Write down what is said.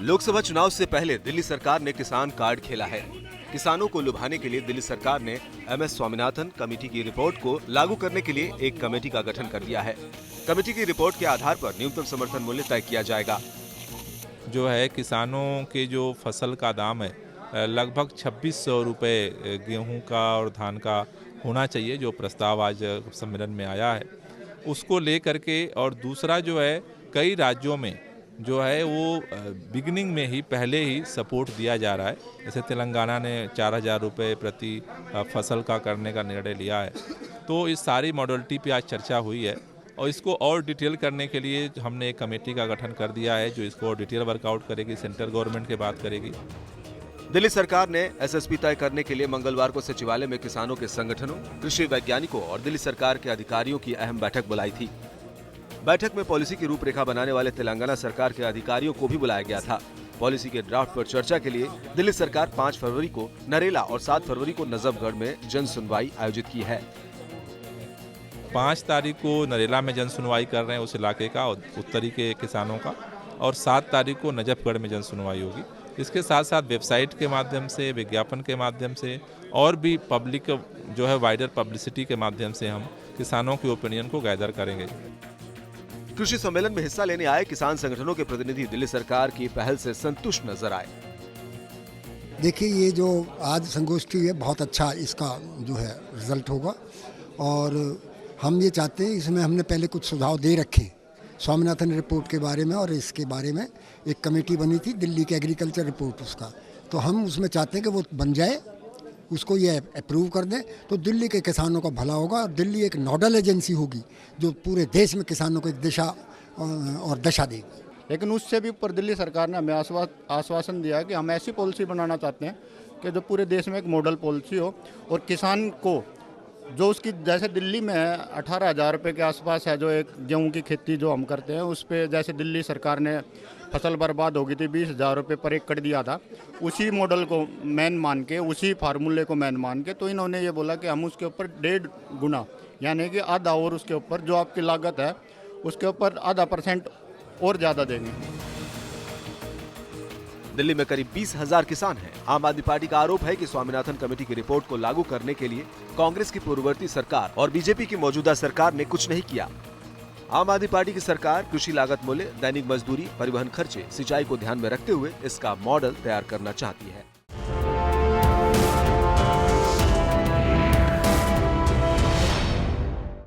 लोकसभा चुनाव से पहले दिल्ली सरकार ने किसान कार्ड खेला है। किसानों को लुभाने के लिए दिल्ली सरकार ने MS स्वामीनाथन कमेटी की रिपोर्ट को लागू करने के लिए एक कमेटी का गठन कर दिया है। कमेटी की रिपोर्ट के आधार पर न्यूनतम समर्थन मूल्य तय किया जाएगा। जो है किसानों के जो फसल का दाम है लगभग 2600 रुपये गेहूं का और धान का होना चाहिए, जो प्रस्ताव आज सम्मेलन में आया है उसको ले करके। और दूसरा जो है कई राज्यों में जो है वो बिगिनिंग में ही पहले ही सपोर्ट दिया जा रहा है। जैसे तेलंगाना ने 4000 रुपये प्रति फसल का करने का निर्णय लिया है। तो इस सारी मॉडलिटी पे आज चर्चा हुई है और इसको और डिटेल करने के लिए हमने एक कमेटी का गठन कर दिया है जो इसको डिटेल वर्कआउट करेगी, सेंट्रल गवर्नमेंट के बात करेगी। दिल्ली सरकार ने SSP तय करने के लिए मंगलवार को सचिवालय में किसानों के संगठनों, कृषि वैज्ञानिकों और दिल्ली सरकार के अधिकारियों की अहम बैठक बुलाई थी। बैठक में पॉलिसी की रूपरेखा बनाने वाले तेलंगाना सरकार के अधिकारियों को भी बुलाया गया था। पॉलिसी के ड्राफ्ट पर चर्चा के लिए दिल्ली सरकार 5 फरवरी को नरेला और 7 फरवरी को नजफगढ़ में जन सुनवाई आयोजित की है। 5 तारीख को नरेला में जन सुनवाई कर रहे हैं उस इलाके का और उत्तरी के किसानों का, और 7 तारीख को नजफगढ़ में जन सुनवाई होगी। इसके साथ साथ वेबसाइट के माध्यम से, विज्ञापन के माध्यम से और भी पब्लिक जो है वाइडर पब्लिसिटी के माध्यम से हम किसानों की ओपिनियन को गैदर करेंगे। कृषि सम्मेलन में हिस्सा लेने आए किसान संगठनों के प्रतिनिधि दिल्ली सरकार की पहल से संतुष्ट नजर आए। देखिए, ये जो आज संगोष्ठी है बहुत अच्छा इसका जो है रिजल्ट होगा और हम ये चाहते हैं, इसमें हमने पहले कुछ सुझाव दे रखे स्वामीनाथन रिपोर्ट के बारे में, और इसके बारे में एक कमेटी बनी थी दिल्ली की एग्रीकल्चर रिपोर्ट उसका, तो हम उसमें चाहते हैं कि वो बन जाए, उसको ये अप्रूव कर दें तो दिल्ली के किसानों का भला होगा और दिल्ली एक नोडल एजेंसी होगी जो पूरे देश में किसानों को एक दिशा और दशा देगी। लेकिन उससे भी ऊपर दिल्ली सरकार ने हमें आश्वासन दिया है कि हम ऐसी पॉलिसी बनाना चाहते हैं कि जो पूरे देश में एक मॉडल पॉलिसी हो और किसान को जो उसकी, जैसे दिल्ली में 18,000 रुपये के आसपास है जो एक गेहूं की खेती जो हम करते हैं उस पे, जैसे दिल्ली सरकार ने फसल बर्बाद हो गई थी 20,000 रुपये पर एकड़ दिया था, उसी मॉडल को मैन मान के, उसी फार्मूले को मैन मान के, तो इन्होंने ये बोला कि हम उसके ऊपर 1.5 गुना यानी कि आधा और उसके ऊपर जो आपकी लागत है उसके ऊपर 0.5% और ज़्यादा देंगे। दिल्ली में करीब 20,000 किसान हैं। आम आदमी पार्टी का आरोप है कि स्वामीनाथन कमेटी की रिपोर्ट को लागू करने के लिए कांग्रेस की पूर्ववर्ती सरकार और बीजेपी की मौजूदा सरकार ने कुछ नहीं किया। आम आदमी पार्टी की सरकार कृषि लागत मूल्य, दैनिक मजदूरी, परिवहन खर्चे, सिंचाई को ध्यान में रखते हुए इसका मॉडल तैयार करना चाहती है।